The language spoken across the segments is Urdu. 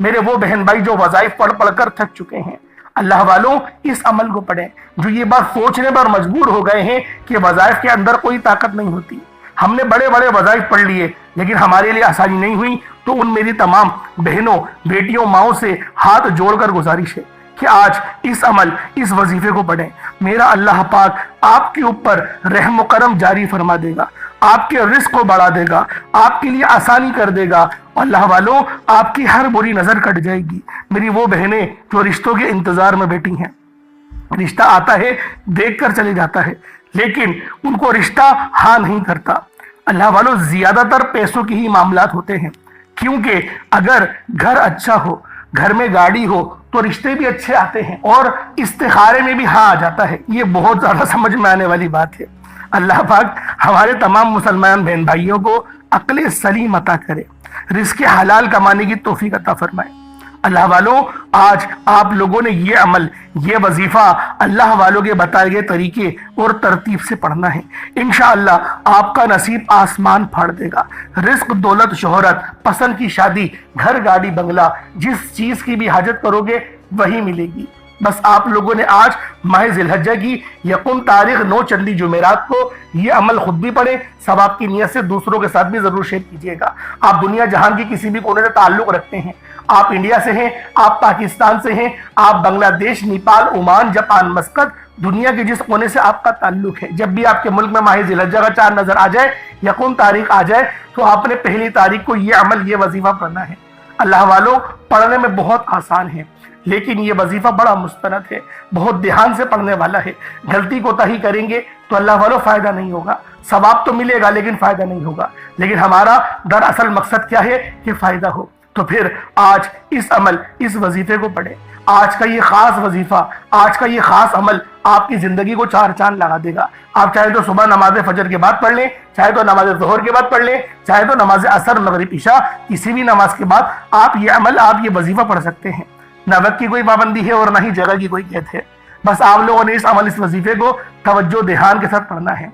میرے وہ بہن بھائی جو وظائف پڑھ پڑھ کر تھک چکے ہیں، اللہ والوں اس عمل کو پڑھیں، جو یہ بات سوچنے پر مجبور ہو گئے ہیں کہ وظائف کے اندر کوئی طاقت نہیں ہوتی، ہم نے بڑے بڑے وظائف پڑھ لیے لیکن ہمارے لیے آسانی نہیں ہوئی، تو ان میری تمام بہنوں، بیٹیوں، ماؤں سے ہاتھ جوڑ کر گزارش ہے کہ آج اس عمل، اس وظیفے کو پڑھیں۔ میرا اللہ پاک آپ کے اوپر رحم و کرم جاری فرما دے گا، آپ کے رزق کو بڑھا دے گا، آپ کے لیے آسانی کر دے گا، اللہ والوں آپ کی ہر بری نظر کٹ جائے گی۔ میری وہ بہنیں جو رشتوں کے انتظار میں بیٹھی ہیں، رشتہ آتا ہے دیکھ کر چلے جاتا ہے لیکن ان کو رشتہ ہاں نہیں کرتا۔ اللہ والوں زیادہ تر پیسوں کی ہی معاملات ہوتے ہیں، کیونکہ اگر گھر اچھا ہو، گھر میں گاڑی ہو تو رشتے بھی اچھے آتے ہیں اور استخارے میں بھی ہاں آ جاتا ہے۔ یہ بہت زیادہ سمجھ میں آنے والی بات ہے۔ اللہ پاک ہمارے تمام مسلمان بہن بھائیوں کو عقل سلیم عطا کرے، رزق حلال کمانے کی توفیق عطا فرمائے۔ اللہ والوں آج آپ لوگوں نے یہ عمل، یہ وظیفہ اللہ والوں کے بتائے گئے طریقے اور ترتیب سے پڑھنا ہے۔ انشاءاللہ آپ کا نصیب آسمان پھاڑ دے گا، رزق، دولت، شہرت، پسند کی شادی، گھر، گاڑی، بنگلہ، جس چیز کی بھی حاجت کرو گے وہی ملے گی۔ بس آپ لوگوں نے آج ماہ ذی الحجہ کی یکم تاریخ 9 چندی جمعرات کو یہ عمل خود بھی پڑھیں، ثواب کی نیت سے دوسروں کے ساتھ بھی ضرور شیئر کیجیے گا۔ آپ دنیا جہان کی کسی بھی کونے سے تعلق رکھتے ہیں، آپ انڈیا سے ہیں، آپ پاکستان سے ہیں، آپ بنگلہ دیش، نیپال، عمان، جاپان، مسقط، دنیا کے جس کونے سے آپ کا تعلق ہے، جب بھی آپ کے ملک میں ماہ ذی الحجہ کا چاند نظر آ جائے، یکم تاریخ آ جائے، تو آپ نے پہلی تاریخ کو یہ عمل، یہ وظیفہ پڑھنا ہے۔ اللہ والوں پڑھنے میں بہت آسان ہے لیکن یہ وظیفہ بڑا مستند ہے، بہت دھیان سے پڑھنے والا ہے۔ غلطی کوتاہی کریں گے تو اللہ والوں فائدہ نہیں ہوگا، ثواب تو ملے گا لیکن فائدہ نہیں ہوگا۔ لیکن ہمارا دراصل مقصد کیا ہے کہ فائدہ ہو، تو پھر آج اس عمل، اس وظیفے کو پڑھیں۔ آج کا یہ خاص وظیفہ، آج کا یہ خاص عمل آپ کی زندگی کو 4 چاند لگا دے گا۔ آپ چاہے تو صبح نماز فجر کے بعد پڑھ لیں، چاہے تو نماز ظہر کے بعد پڑھ لیں، چاہے تو نماز عصر، مغرب، عشاء، کسی بھی نماز کے بعد آپ یہ عمل، آپ یہ وظیفہ پڑھ سکتے ہیں۔ نہ وقت کی کوئی پابندی ہے اور نہ ہی جگہ کی کوئی قید ہے، بس آپ لوگوں نے اس عمل، اس وظیفے کو توجہ دھیان کے ساتھ پڑھنا ہے۔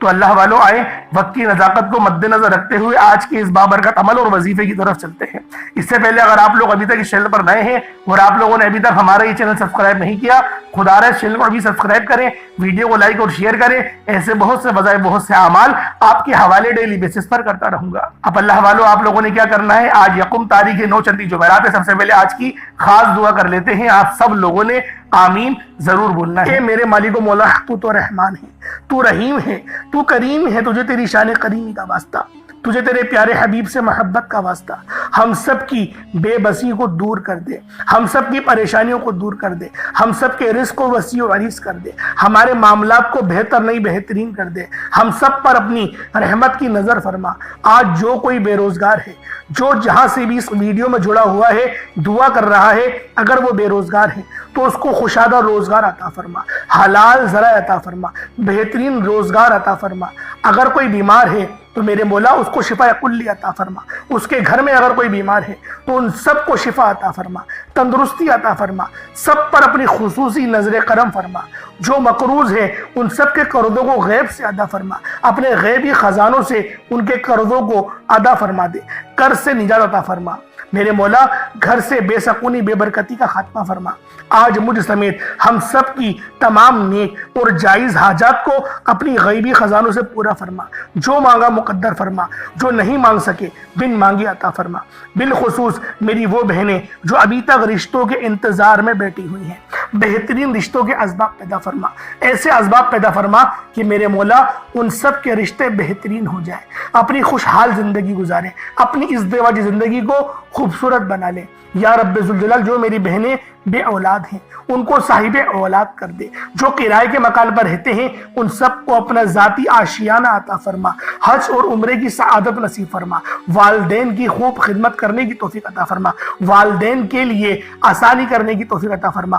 تو اللہ والوں آئیں وقت کی نزاکت کو مد نظر رکھتے ہوئے آج کے اس بابرکت عمل اور وظیفے کی طرف چلتے ہیں۔ اس سے پہلے اگر آپ لوگ ابھی تک اس چینل پر نئے ہیں اور آپ لوگوں نے ابھی تک ہمارا یہ چینل سبسکرائب نہیں کیا، خدا رہے اس چینل کو ابھی سبسکرائب کریں، ویڈیو کو لائک اور شیئر کریں۔ ایسے بہت سے وظائف، بہت سے اعمال آپ کے حوالے ڈیلی بیسس پر کرتا رہوں گا۔ اب اللہ والوں آپ لوگوں نے کیا کرنا ہے، آج یکم تاریخ 9 چندی جمعرات ہے، سب سے پہلے آج کی خاص دعا کر لیتے ہیں۔ آپ سب لوگوں نے آمین ضرور بولنا ہے۔ اے میرے مالک و مولا، تو رحمان ہے، تو رحیم ہے، تو کریم ہے، تجھے تیری شان کریمی کا واسطہ، تجھے تیرے پیارے حبیب سے محبت کا واسطہ، ہم سب کی بے بسی کو دور کر دے، ہم سب کی پریشانیوں کو دور کر دے، ہم سب کے رزق کو وسیع و عریض کر دے، ہمارے معاملات کو بہتر نہیں بہترین کر دے، ہم سب پر اپنی رحمت کی نظر فرما۔ آج جو کوئی بے روزگار ہے، جو جہاں سے بھی اس ویڈیو میں جڑا ہوا ہے، دعا کر رہا ہے، اگر وہ بے روزگار ہے تو اس کو خوشادہ روزگار عطا فرما، حلال ذرائع عطا فرما، بہترین روزگار عطا فرما۔ اگر کوئی بیمار ہے تو میرے مولا اس کو شفا کلی عطا فرما، اس کے گھر میں اگر کوئی بیمار ہے تو ان سب کو شفا عطا فرما، تندرستی عطا فرما، سب پر اپنی خصوصی نظر کرم فرما۔ جو مقروض ہے ان سب کے قرضوں کو غیب سے ادا فرما، اپنے غیبی خزانوں سے ان کے قرضوں کو ادا فرما دے، قرض سے نجات عطا فرما۔ میرے مولا گھر سے بے سکونی، بے برکتی کا خاتمہ فرما۔ آج مجھ سمیت ہم سب کی تمام نیک اور جائز حاجات کو اپنی غیبی خزانوں سے پورا فرما، جو مانگا مقدر فرما، جو نہیں مانگ سکے بن مانگی عطا فرما۔ بالخصوص میری وہ بہنیں جو ابھی تک رشتوں کے انتظار میں بیٹھی ہوئی ہیں، بہترین رشتوں کے اسباب پیدا فرما، ایسے اسباب پیدا فرما کہ میرے مولا ان سب کے رشتے بہترین ہو جائیں، اپنی خوشحال زندگی گزاریں، اپنی اس ازدواجی زندگی کو خوبصورت بنا لیں۔ یا رب ذوالجلال جو میری بہنیں بے اولاد ہیں ان کو صاحب اولاد کر دے، جو کرائے کے مکان پر رہتے ہیں ان سب کو اپنا ذاتی آشیانہ عطا فرما، حج اور عمرے کی سعادت نصیب فرما، والدین کی خوب خدمت کرنے کی توفیق عطا فرما، والدین کے لیے آسانی کرنے کی توفیق عطا فرما،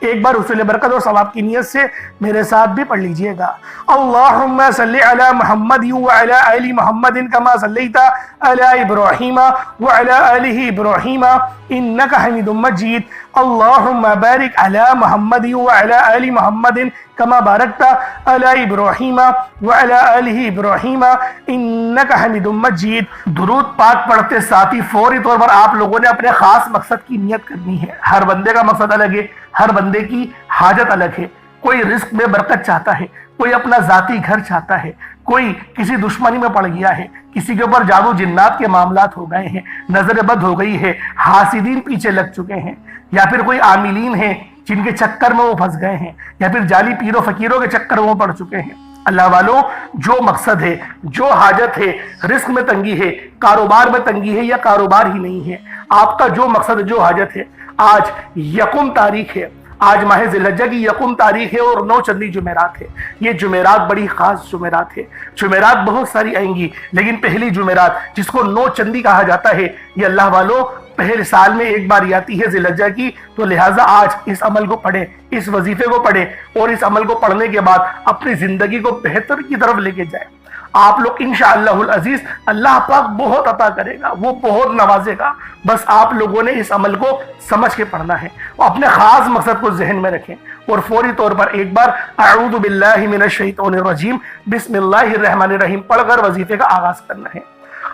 ایک بار حصول برکت اور ثواب کی نیت سے میرے ساتھ بھی پڑھ لیجئے گا۔ اللہم صلی علی محمد وعلی آل محمد کما صلیت علی ابراہیم وعلی آل ابراہیم انک حمید مجید۔ اللہم بارک علی محمد وعلی آل محمد کما بارکت علی ابراہیم وعلی آل ابراہیم انک حمید مجید۔ درود پاک پڑھتے ساتھی فوری طور پر آپ لوگوں نے اپنے خاص مقصد کی نیت کرنی ہے۔ ہر بندے کا مقصد الگ ہے، ہر بندے کی حاجت الگ ہے۔ کوئی رزق میں برکت چاہتا ہے، کوئی اپنا ذاتی گھر چاہتا ہے، کوئی کسی دشمنی میں پڑ گیا ہے، کسی کے اوپر جادو جنات کے معاملات ہو گئے ہیں، نظر بد ہو گئی ہے، حاسدین پیچھے لگ چکے ہیں، یا پھر کوئی عاملین ہیں جن کے چکر میں وہ پھنس گئے ہیں، یا پھر جعلی پیروں فقیروں کے چکر میں وہ پڑ چکے ہیں۔ اللہ والوں، جو مقصد ہے، جو حاجت ہے، رزق میں تنگی ہے، کاروبار میں تنگی ہے یا کاروبار ہی نہیں ہے، آپ کا جو مقصد ہے، جو حاجت ہے، آج یکم تاریخ ہے، آج ماہ ذی الحجہ کی یکم تاریخ ہے اور 9 چندی جمعرات ہے۔ یہ جمعرات بڑی خاص جمعرات ہے۔ جمعرات بہت ساری آئیں گی، لیکن پہلی جمعرات جس کو 9 چندی کہا جاتا ہے، یہ اللہ والوں پہلے سال میں ایک بار آتی ہے ذی الحجہ کی، تو لہٰذا آج اس عمل کو پڑھیں، اس وظیفے کو پڑھیں، اور اس عمل کو پڑھنے کے بعد اپنی زندگی کو بہتر کی طرف لے کے جائیں۔ آپ لوگ انشاءاللہ العزیز اللہ پاک بہت عطا کرے گا، وہ بہت نوازے گا، بس آپ لوگوں نے اس عمل کو سمجھ کے پڑھنا ہے، اپنے خاص مقصد کو ذہن میں رکھیں، اور فوری طور پر ایک بار اعوذ باللہ من الشیطان الرجیم بسم اللہ الرحمن الرحیم پڑھ کر وظیفے کا آغاز کرنا ہے۔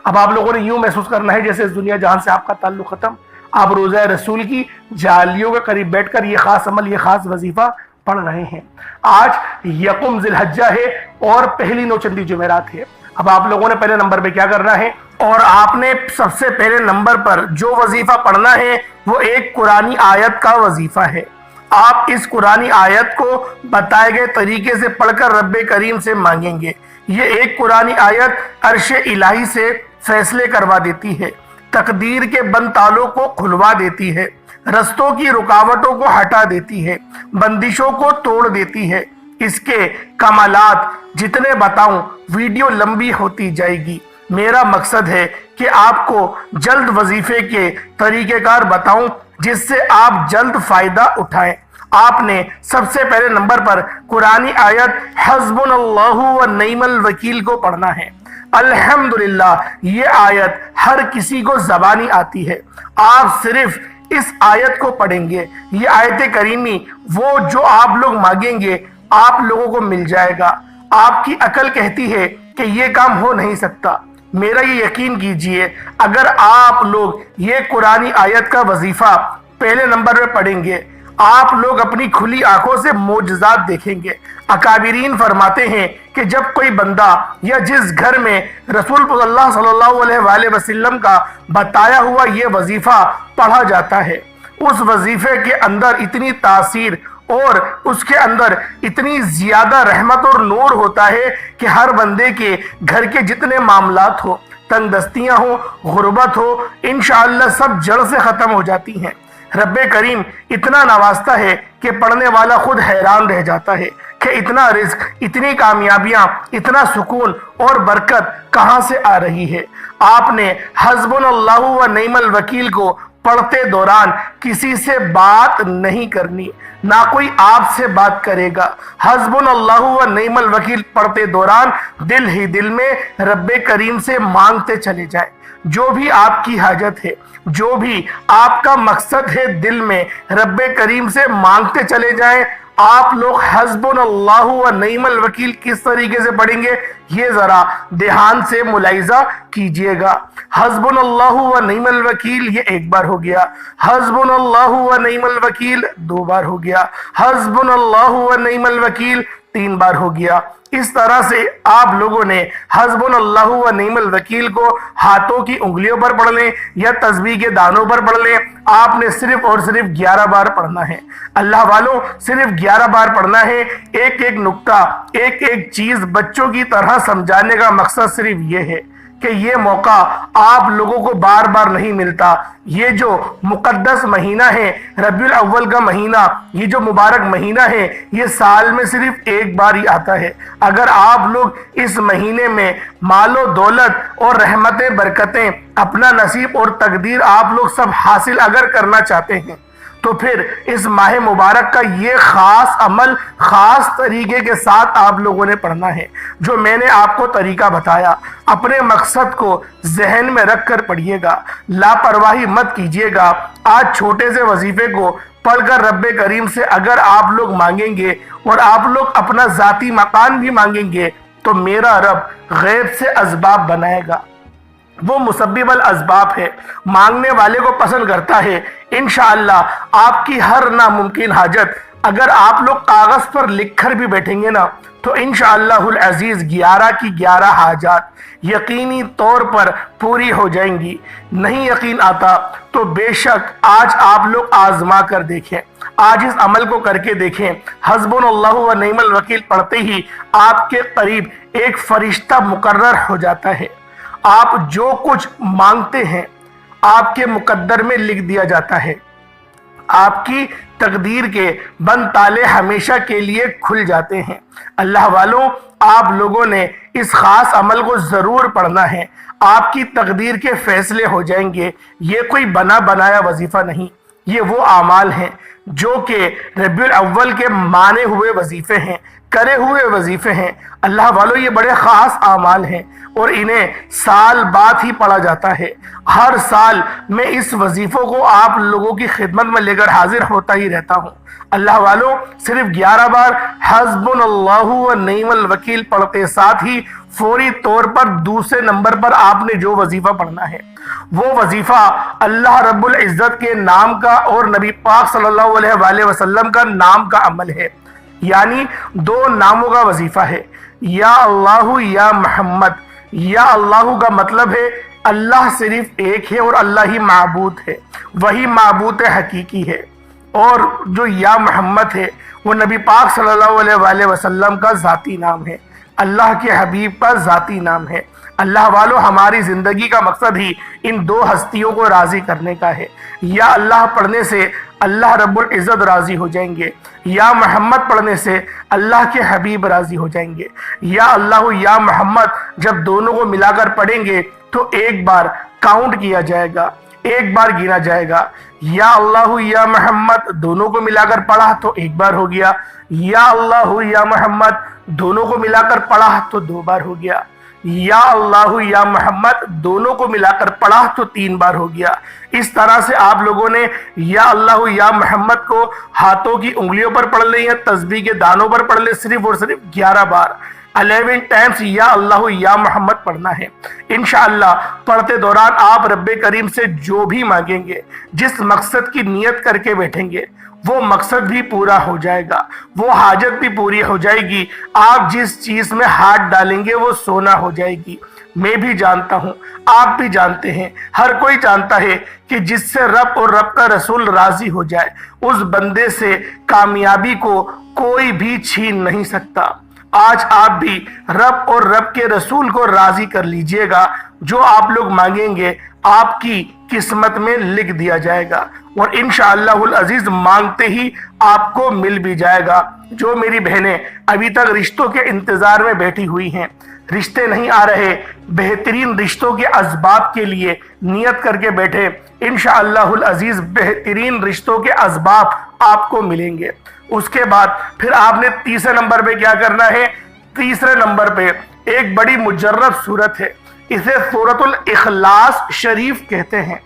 اب آپ لوگوں نے یوں محسوس کرنا ہے جیسے اس دنیا جہان سے آپ کا تعلق ختم، آپ روزہ رسول کی جالیوں کے قریب بیٹھ کر یہ خاص عمل، یہ خاص وظیفہ پڑھ رہے ہیں۔ آج یکم ذی الحجہ ہے اور پہلی 9 چندی جمعرات ہے۔ اب آپ لوگوں نے پہلے نمبر پہ کیا کرنا ہے، اور آپ نے سب سے پہلے نمبر پر جو وظیفہ پڑھنا ہے وہ ایک قرآنی آیت کا وظیفہ ہے۔ آپ اس قرآنی آیت کو بتائے گئے طریقے سے پڑھ کر رب کریم سے مانگیں گے۔ یہ ایک قرآنی آیت عرش الہی سے فیصلے کروا دیتی ہے، تقدیر کے بند تالوں کو کھلوا دیتی ہے، رستوں کی رکاوٹوں کو ہٹا دیتی ہے، بندشوں کو توڑ دیتی ہے۔ اس کے کمالات جتنے بتاؤں ویڈیو لمبی ہوتی جائے گی۔ میرا مقصد ہے کہ آپ کو جلد وظیفے کے طریقہ کار بتاؤں جس سے آپ جلد فائدہ اٹھائیں۔ آپ نے سب سے پہلے نمبر پر قرآنی آیت حسبنا اللہ و نعم الوکیل کو پڑھنا ہے۔ الحمدللہ یہ آیت ہر کسی کو زبانی آتی ہے، آپ صرف اس آیت کو پڑھیں گے۔ یہ آیت کریمی وہ جو آپ لوگ مانگیں گے آپ لوگوں کو مل جائے گا۔ آپ کی عقل کہتی ہے کہ یہ کام ہو نہیں سکتا، میرا یہ یقین کیجئے، اگر آپ لوگ یہ قرآنی آیت کا وظیفہ پہلے نمبر پہ پڑھیں گے آپ لوگ اپنی کھلی آنکھوں سے معجزات دیکھیں گے۔ اکابرین فرماتے ہیں کہ جب کوئی بندہ یا جس گھر میں رسول اللہ صلی اللہ علیہ وآلہ وسلم کا بتایا ہوا یہ وظیفہ پڑھا جاتا ہے، اس وظیفے کے اندر اتنی تاثیر اور اس کے اندر اتنی زیادہ رحمت اور نور ہوتا ہے کہ ہر بندے کے گھر کے جتنے معاملات ہو، تنگ دستیاں ہو، غربت ہو، انشاءاللہ سب جڑ سے ختم ہو جاتی ہیں۔ رب کریم اتنا نوازتا ہے کہ پڑھنے والا خود حیران رہ جاتا ہے کہ اتنا رزق، اتنی کامیابیاں، اتنا سکون اور برکت کہاں سے آ رہی ہے۔ آپ نے حسبنا اللہ و نعم الوکیل کو پڑھتے دوران کسی سے بات نہیں کرنی، نہ کوئی آپ سے بات کرے گا۔ حسبنا اللہ و نعم الوکیل پڑھتے دوران دل ہی دل میں رب کریم سے مانگتے چلے جائیں۔ جو بھی آپ کی حاجت ہے، جو بھی آپ کا مقصد ہے، دل میں رب کریم سے مانگتے چلے جائیں۔ آپ لوگ حسبنا اللہ و نعم الوکیل کس طریقے سے پڑھیں گے یہ ذرا دھیان سے ملاحظہ کیجئے گا۔ حسبنا اللہ و نعم الوکیل یہ ایک بار ہو گیا، حسبنا اللہ و نعم الوکیل 2 بار ہو گیا، حسبنا اللہ و نعم الوکیل 3 بار ہو گیا۔ اس طرح سے آپ لوگوں نے حسبنا اللہ و نعم الوکیل کو ہاتھوں کی انگلیوں پر پڑھ لیں یا تسبیح کے دانوں پر پڑھ لیں۔ آپ نے صرف اور صرف 11 بار پڑھنا ہے۔ اللہ والوں صرف 11 بار پڑھنا ہے۔ ایک ایک نقطہ، ایک ایک چیز بچوں کی طرح سمجھانے کا مقصد صرف یہ ہے کہ یہ موقع آپ لوگوں کو بار بار نہیں ملتا۔ یہ جو مقدس مہینہ ہے ربیع الاول کا مہینہ، یہ جو مبارک مہینہ ہے، یہ سال میں صرف ایک بار ہی آتا ہے۔ اگر آپ لوگ اس مہینے میں مال و دولت اور رحمتیں، برکتیں، اپنا نصیب اور تقدیر آپ لوگ سب حاصل اگر کرنا چاہتے ہیں تو پھر اس ماہ مبارک کا یہ خاص عمل خاص طریقے کے ساتھ آپ لوگوں نے پڑھنا ہے، جو میں نے آپ کو طریقہ بتایا۔ اپنے مقصد کو ذہن میں رکھ کر پڑھیے گا، لاپرواہی مت کیجیے گا۔ آج چھوٹے سے وظیفے کو پڑھ کر رب کریم سے اگر آپ لوگ مانگیں گے اور آپ لوگ اپنا ذاتی مکان بھی مانگیں گے تو میرا رب غیب سے اسباب بنائے گا۔ وہ مسبب الاسباب ہے، مانگنے والے کو پسند کرتا ہے۔ انشاءاللہ آپ کی ہر ناممکن حاجت اگر آپ لوگ کاغذ پر لکھ کر بھی بیٹھیں گے نا تو انشاءاللہ العزیز 11 کی 11 حاجات یقینی طور پر پوری ہو جائیں گی۔ نہیں یقین آتا تو بے شک آج آپ لوگ آزما کر دیکھیں، آج اس عمل کو کر کے دیکھیں۔ حسبنا اللہ و نعم الوکیل پڑھتے ہی آپ کے قریب ایک فرشتہ مقرر ہو جاتا ہے۔ آپ جو کچھ مانگتے ہیں آپ کے مقدر میں لکھ دیا جاتا ہے، آپ کی تقدیر کے بند تالے ہمیشہ کے لیے کھل جاتے ہیں۔ اللہ والوں، آپ لوگوں نے اس خاص عمل کو ضرور پڑھنا ہے، آپ کی تقدیر کے فیصلے ہو جائیں گے۔ یہ کوئی بنا بنایا وظیفہ نہیں، یہ وہ اعمال ہیں جو کہ ربیع الاول کے مانے ہوئے وظیفے ہیں، کرے ہوئے وظیفے ہیں۔ اللہ والوں، یہ بڑے خاص اعمال ہیں اور انہیں سال بعد ہی پڑھا جاتا ہے۔ ہر سال میں اس وظیفوں کو آپ لوگوں کی خدمت میں لے کر حاضر ہوتا ہی رہتا ہوں۔ اللہ والوں، صرف 11 بار حسبنا اللہ و نعم الوکیل پڑھتے ساتھ ہی فوری طور پر دوسرے نمبر پر آپ نے جو وظیفہ پڑھنا ہے وہ وظیفہ اللہ رب العزت کے نام کا اور نبی پاک صلی اللہ علیہ وآلہ وسلم کا نام کا عمل ہے، یعنی 2 ناموں کا وظیفہ ہے۔ یا اللہ یا محمد۔ یا اللہ کا مطلب ہے اللہ صرف ایک ہے اور اللہ ہی معبود ہے، وہی معبود حقیقی ہے، اور جو یا محمد ہے وہ نبی پاک صلی اللہ علیہ وآلہ وسلم کا ذاتی نام ہے، اللہ کے حبیب کا ذاتی نام ہے۔ اللہ والوں، ہماری زندگی کا مقصد ہی ان 2 ہستیوں کو راضی کرنے کا ہے۔ یا اللہ پڑھنے سے اللہ رب العزت راضی ہو جائیں گے، یا محمد پڑھنے سے اللہ کے حبیب راضی ہو جائیں گے۔ یا اللہ یا محمد جب دونوں کو ملا کر پڑھیں گے تو ایک بار کاؤنٹ کیا جائے گا، ایک بار گنا جائے گا۔ یا اللہ یا محمد دونوں کو ملا کر پڑھا تو ایک بار ہو گیا، یا اللہ یا محمد دونوں کو ملا کر پڑھا تو 2 بار ہو گیا، یا اللہ یا محمد دونوں کو ملا کر پڑھا تو 3 بار ہو گیا۔ اس طرح سے آپ لوگوں نے یا اللہ یا محمد کو ہاتھوں کی انگلیوں پر پڑھ لیں یا تسبیح کے دانوں پر پڑھ لیں، صرف اور صرف 11 بار 11 ٹائمز یا اللہ یا محمد پڑھنا ہے۔ انشاءاللہ پڑھتے دوران آپ رب کریم سے جو بھی مانگیں گے، جس مقصد کی نیت کر کے بیٹھیں گے، وہ مقصد بھی پورا ہو جائے گا، وہ حاجت بھی پوری ہو جائے گی۔ آپ جس چیز میں ہاتھ ڈالیں گے وہ سونا ہو جائے گی۔ میں بھی جانتا ہوں، آپ بھی جانتے ہیں، ہر کوئی جانتا ہے کہ جس سے رب اور رب کا رسول راضی ہو جائے اس بندے سے کامیابی کو کوئی بھی چھین نہیں سکتا۔ آج آپ بھی رب اور رب کے رسول کو راضی کر لیجئے گا، جو آپ لوگ مانگیں گے آپ کی قسمت میں لکھ دیا جائے گا، اور انشاءاللہ العزیز مانگتے ہی آپ کو مل بھی جائے گا۔ جو میری بہنیں ابھی تک رشتوں کے انتظار میں بیٹھی ہوئی ہیں، رشتے نہیں آ رہے، بہترین رشتوں کے اسباب کے لیے نیت کر کے بیٹھے، انشاءاللہ العزیز بہترین رشتوں کے اسباب آپ کو ملیں گے۔ اس کے بعد پھر آپ نے تیسرے نمبر پہ کیا کرنا ہے؟ تیسرے نمبر پہ ایک بڑی مجرب صورت ہے، اسے سورۃ الاخلاص شریف کہتے ہیں۔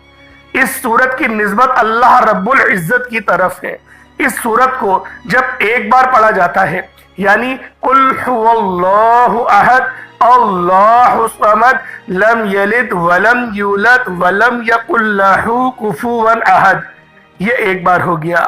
اس سورت کی نسبت اللہ رب العزت کی طرف ہے۔ اس سورت کو جب ایک بار پڑھا جاتا ہے، یعنی قل هو اللہ احد اللہ الصمد لم یلد ولم یولد ولم یکن لہ کفوا احد، یہ ایک بار ہو گیا۔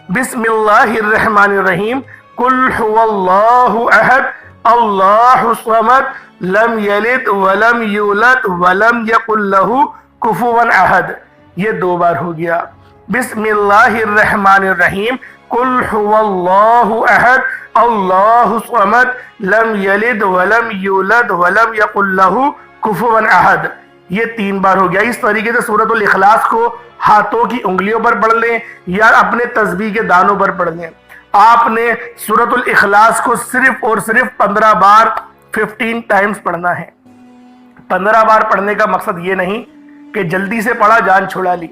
بسم اللہ الرحمن الرحیم، قل هو اللہ احد اللہ الصمد لم یلد ولم یولد ولم یکن لہ کفوا احد، یہ 2 بار ہو گیا۔ بسم اللہ الرحمن الرحیم، قل هو اللہ احد اللہ الصمد لم یلد ولم یولد ولم یکن لہ کفوا احد، یہ 3 بار ہو گیا۔ اس طریقے سے سورۃ الاخلاص کو ہاتھوں کی انگلیوں پر پڑھ لیں یا اپنے تسبیح کے دانوں پر پڑھ لیں۔ آپ نے سورۃ الاخلاص کو صرف اور صرف 15 بار 15 ٹائمز پڑھنا ہے۔ 15 بار پڑھنے کا مقصد یہ نہیں کہ جلدی سے پڑھا جان چھڑا لی۔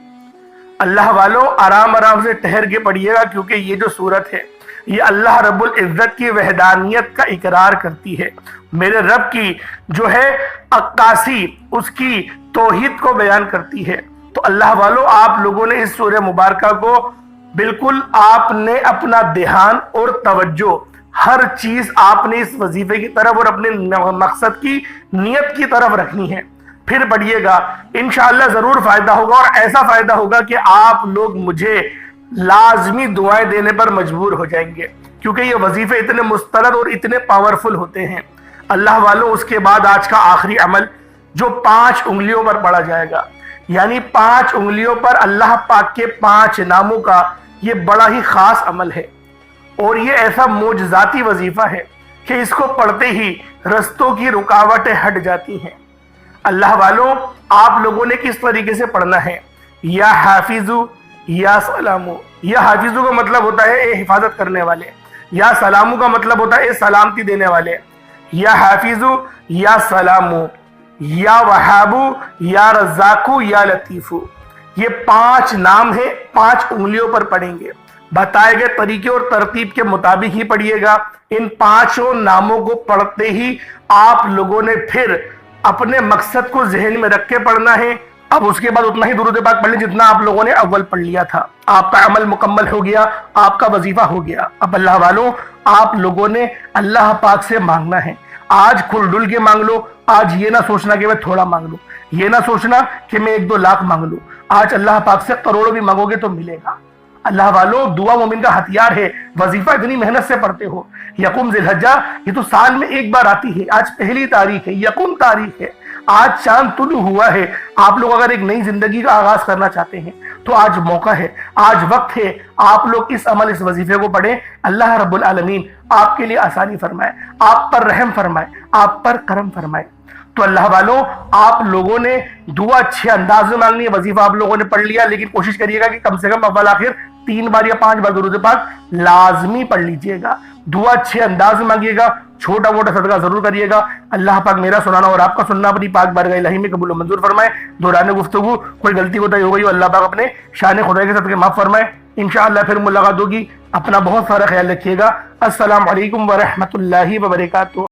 اللہ والوں آرام آرام سے ٹھہر کے پڑھیے گا، کیونکہ یہ جو صورت ہے یہ اللہ رب العزت کی وحدانیت کا اقرار کرتی ہے، میرے رب کی جو ہے عکاسی، اس کی توحید کو بیان کرتی ہے۔ تو اللہ والوں آپ لوگوں نے اس سورہ مبارکہ کو بالکل آپ نے اپنا دھیان اور توجہ ہر چیز آپ نے اس وظیفے کی طرف اور اپنے مقصد کی نیت کی طرف رکھنی ہے، پھر پڑھیے گا انشاءاللہ ضرور فائدہ ہوگا، اور ایسا فائدہ ہوگا کہ آپ لوگ مجھے لازمی دعائیں دینے پر مجبور ہو جائیں گے، کیونکہ یہ وظیفے اتنے مستند اور اتنے پاورفل ہوتے ہیں۔ اللہ والوں اس کے بعد آج کا آخری عمل جو 5 انگلیوں پر پڑھا جائے گا، یعنی 5 انگلیوں پر اللہ پاک کے 5 ناموں کا یہ بڑا ہی خاص عمل ہے، اور یہ ایسا معجزاتی وظیفہ ہے کہ اس کو پڑھتے ہی رستوں کی رکاوٹیں ہٹ جاتی ہیں۔ اللہ والوں آپ لوگوں نے کس طریقے سے پڑھنا ہے؟ یا حافظو یا سلامو۔ یا حافظو کا مطلب ہوتا ہے اے حفاظت کرنے والے، یا سلامو کا مطلب ہوتا ہے اے سلامتی دینے والے۔ یا حافظو یا سلامو، یا وہابو یا رزاقو یا لطیفو، یہ 5 نام ہیں، 5 انگلیوں پر پڑھیں گے، بتائے گئے طریقے اور ترتیب کے مطابق ہی پڑھیے گا۔ ان 5 ناموں کو پڑھتے ہی آپ لوگوں نے پھر اپنے مقصد کو ذہن میں رکھ کے پڑھنا ہے۔ اب اس کے بعد اتنا ہی درود پاک پڑھ لیں جتنا آپ لوگوں نے اول پڑھ لیا تھا، آپ کا عمل مکمل ہو گیا، آپ کا وظیفہ ہو گیا۔ اب اللہ والوں آپ لوگوں نے اللہ پاک سے مانگنا ہے، آج کھل ڈل کے مانگ لو، آج یہ نہ سوچنا کہ میں تھوڑا مانگ لوں، یہ نہ سوچنا کہ میں 1-2 لاکھ مانگ لوں، آج اللہ پاک سے کروڑوں بھی مانگو گے تو ملے گا۔ اللہ والوں دعا مومن کا ہتھیار ہے، وظیفہ اتنی محنت سے پڑھتے ہو۔ یکم ذی الحجہ یہ تو سال میں ایک بار آتی ہے، آج پہلی تاریخ ہے، یکم تاریخ ہے، آج چاند طلوع ہوا ہے۔ آپ لوگ اگر ایک نئی زندگی کا آغاز کرنا چاہتے ہیں تو آج موقع ہے، آج وقت ہے، آپ لوگ اس عمل اس وظیفے کو پڑھیں۔ اللہ رب العالمین آپ کے لیے آسانی فرمائے، آپ پر رحم فرمائے، آپ پر کرم فرمائے۔ تو اللہ والوں آپ لوگوں نے دعا اچھے انداز میں مانگنی ہے، وظیفہ آپ لوگوں نے پڑھ لیا، لیکن کوشش کریے گا کہ کم سے کم اول آخر 3 بار یا 5 بار درود پاک لازمی پڑھ لیجئے گا، دعا اچھے انداز میں مانگیے گا، چھوٹا موٹا صدقہ ضرور کریے گا۔ اللہ پاک میرا سنانا اور آپ کا سننا اپنی پاک بارگاہ الہی میں قبول و منظور فرمائے۔ دوران گفتگو کوئی غلطی کوتاہی ہو گئی ہو، اللہ پاک اپنے شان خدائی کے صدقے معاف فرمائے۔ انشاءاللہ پھر ملاقات ہوگی، اپنا بہت سارا خیال رکھیے گا۔ السلام علیکم ورحمۃ اللہ وبرکاتہ۔